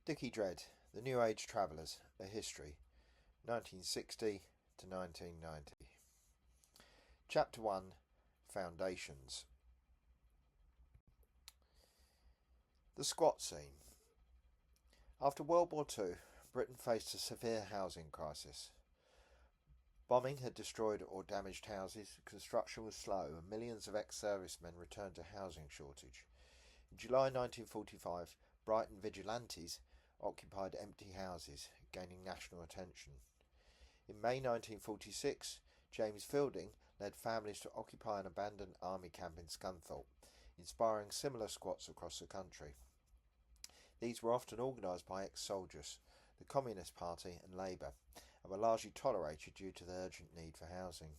Dickie Dredd, The New Age Travellers, A History, 1960 to 1990. Chapter 1, Foundations. The squat scene. After World War II, Britain faced a severe housing crisis. Bombing had destroyed or damaged houses, construction was slow, and millions of ex-servicemen returned to housing shortage. In July 1945, Brighton vigilantes occupied empty houses, gaining national attention. In May 1946, James Fielding led families to occupy an abandoned army camp in Scunthorpe, inspiring similar squats across the country. These were often organised by ex-soldiers, the Communist Party and Labour, and were largely tolerated due to the urgent need for housing.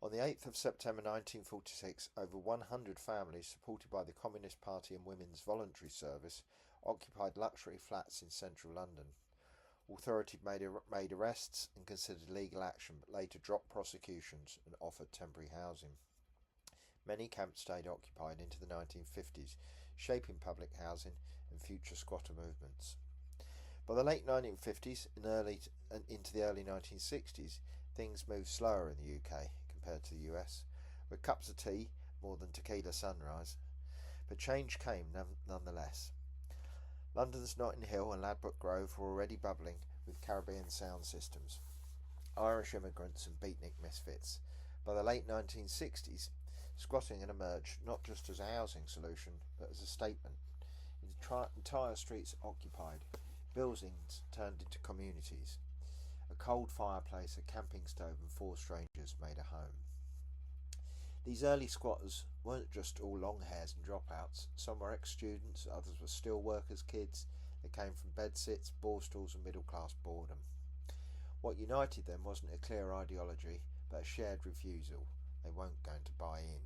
On the 8th of September 1946, over 100 families supported by the Communist Party and Women's Voluntary Service occupied luxury flats in central London. Authorities made arrests and considered legal action, but later dropped prosecutions and offered temporary housing. Many camps stayed occupied into the 1950s, shaping public housing and future squatter movements. By the late 1950s and into the early 1960s, things moved slower in the UK compared to the US, with cups of tea more than tequila sunrise. But change came nonetheless. London's Notting Hill and Ladbroke Grove were already bubbling with Caribbean sound systems, Irish immigrants and beatnik misfits. By the late 1960s, squatting had emerged not just as a housing solution, but as a statement. Entire streets occupied, buildings turned into communities. A cold fireplace, a camping stove and 4 strangers made a home. These early squatters weren't just all long hairs and dropouts. Some were ex-students, others were steel workers' kids. They came from bedsits, borstalls and middle-class boredom. What united them wasn't a clear ideology, but a shared refusal. They weren't going to buy in.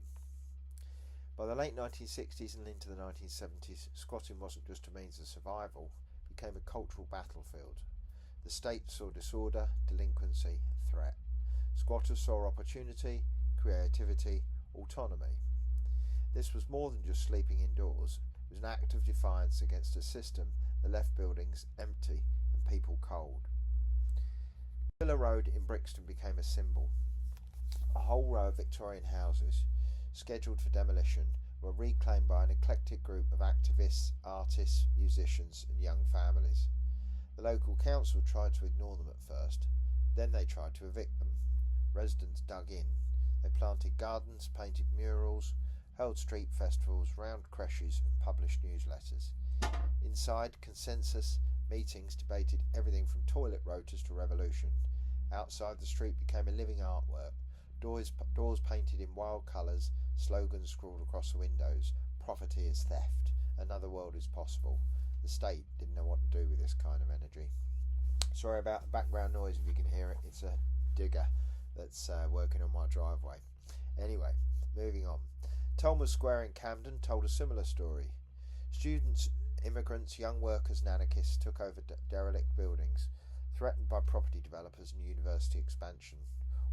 By the late 1960s and into the 1970s, squatting wasn't just a means of survival, it became a cultural battlefield. The state saw disorder, delinquency, threat. Squatters saw opportunity, creativity, autonomy. This was more than just sleeping indoors. It was an act of defiance against a system that left buildings empty and people cold. Villa Road in Brixton became a symbol. A whole row of Victorian houses, scheduled for demolition, were reclaimed by an eclectic group of activists, artists, musicians and young families. The local council tried to ignore them at first. Then they tried to evict them. Residents dug in. They planted gardens, painted murals, held street festivals, round creches and published newsletters. Inside, consensus meetings debated everything from toilet rotas to revolution. Outside, the street became a living artwork. Doors painted in wild colours, slogans scrawled across the windows. Property is theft. Another world is possible. The state didn't know what to do with this kind of energy. Sorry about the background noise if you can hear it. It's a digger that's working on my driveway. Anyway, moving on. Tolmer Square in Camden told a similar story. Students, immigrants, young workers and anarchists took over derelict buildings, threatened by property developers and university expansion.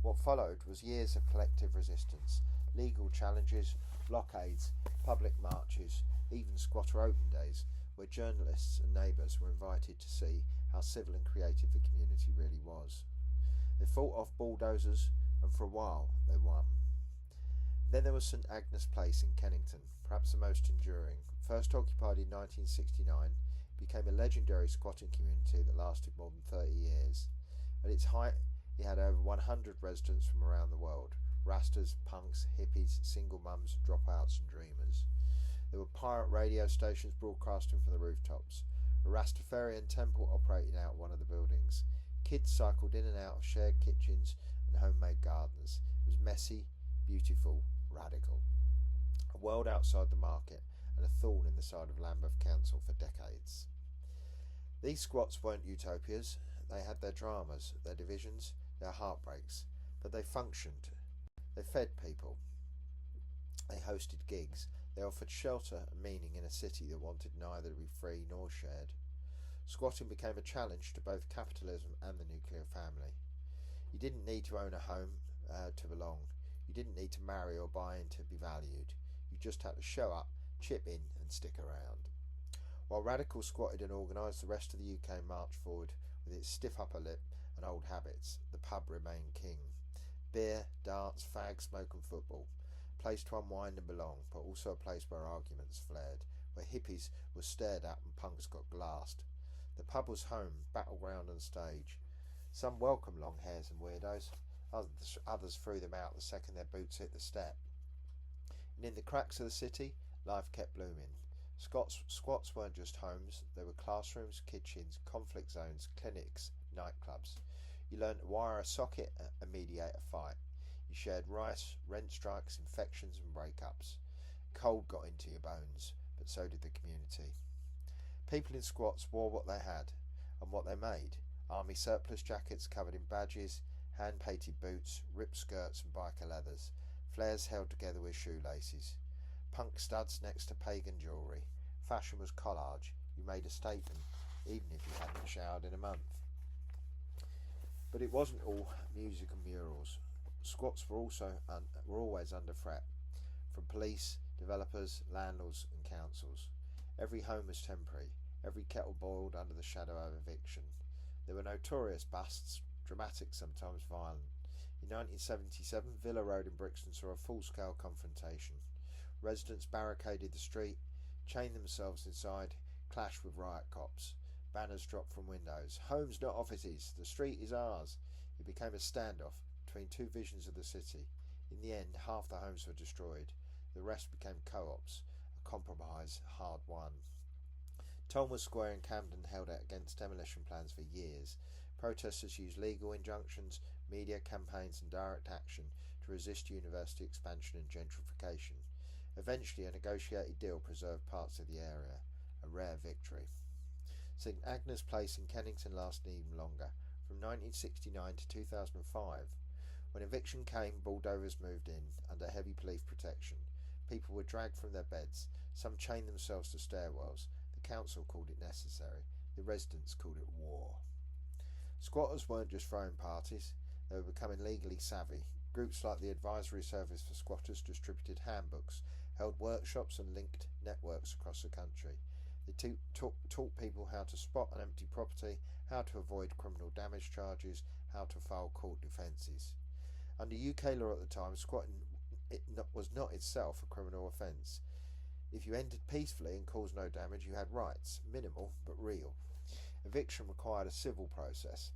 What followed was years of collective resistance, legal challenges, blockades, public marches, even squatter open days, where journalists and neighbours were invited to see how civil and creative the community really was. They fought off bulldozers, and for a while they won. Then there was St Agnes Place in Kennington, perhaps the most enduring. First occupied in 1969, it became a legendary squatting community that lasted more than 30 years. At its height, it had over 100 residents from around the world: rastas, punks, hippies, single mums, dropouts and dreamers. There were pirate radio stations broadcasting from the rooftops. A Rastafarian temple operated out of one of the buildings. Kids cycled in and out of shared kitchens and homemade gardens. It was messy, beautiful, radical. A world outside the market and a thorn in the side of Lambeth Council for decades. These squats weren't utopias. They had their dramas, their divisions, their heartbreaks, but they functioned. They fed people. They hosted gigs. They offered shelter and meaning in a city that wanted neither to be free nor shared. Squatting became a challenge to both capitalism and the nuclear family. You didn't need to own a home to belong. You didn't need to marry or buy in to be valued. You just had to show up, chip in and stick around. While radicals squatted and organised, the rest of the UK marched forward with its stiff upper lip and old habits. The pub remained king. Beer, darts, fags, smoke and football. A place to unwind and belong, but also a place where arguments flared, where hippies were stared at and punks got glassed. The pub was home, battleground and stage. Some welcomed long hairs and weirdos, others threw them out the second their boots hit the step. And in the cracks of the city, life kept blooming. Squats weren't just homes, they were classrooms, kitchens, conflict zones, clinics, nightclubs. You learned to wire a socket and mediate a fight. You shared rice, rent strikes, infections and breakups. Cold got into your bones, but so did the community. People in squats wore what they had and what they made. Army surplus jackets covered in badges, hand-painted boots, ripped skirts and biker leathers, flares held together with shoelaces. Punk studs next to pagan jewellery. Fashion was collage. You made a statement, even if you hadn't showered in a month. But it wasn't all music and murals. Squats were always under threat from police, developers, landlords and councils. Every home was temporary. Every kettle boiled under the shadow of eviction. There were notorious busts, dramatic, sometimes violent. In 1977, Villa Road in Brixton saw a full-scale confrontation. Residents barricaded the street, chained themselves inside, clashed with riot cops. Banners dropped from windows. Homes, not offices. The street is ours. It became a standoff between two visions of the city. In the end, half the homes were destroyed. The rest became co-ops, a compromise hard won. Tolmer Square in Camden held out against demolition plans for years. Protesters used legal injunctions, media campaigns and direct action to resist university expansion and gentrification. Eventually, a negotiated deal preserved parts of the area, a rare victory. St Agnes Place in Kennington lasted even longer, from 1969 to 2005. When eviction came, bulldozers moved in, under heavy police protection. People were dragged from their beds, some chained themselves to stairwells. The council called it necessary, the residents called it war. Squatters weren't just throwing parties, they were becoming legally savvy. Groups like the Advisory Service for Squatters distributed handbooks, held workshops and linked networks across the country. They taught people how to spot an empty property, how to avoid criminal damage charges, how to file court defences. Under UK law at the time, squatting was not itself a criminal offence. If you entered peacefully and caused no damage, you had rights, minimal but real. Eviction required a civil process.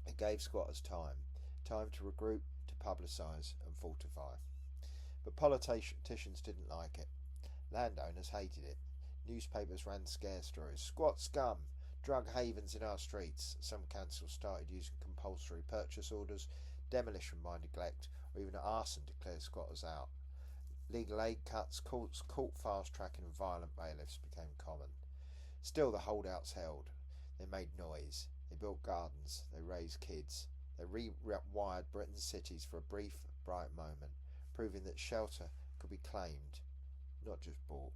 It gave squatters time to regroup, to publicise and fortify. But politicians didn't like it. Landowners hated it. Newspapers ran scare stories. Squat scum! Drug havens in our streets. Some councils started using compulsory purchase orders, demolition by neglect, or even arson to clear squatters out. Legal aid cuts, court fast-tracking and violent bailiffs became common. Still the holdouts held. They made noise. They built gardens. They raised kids. They rewired Britain's cities for a brief, bright moment, proving that shelter could be claimed, not just bought.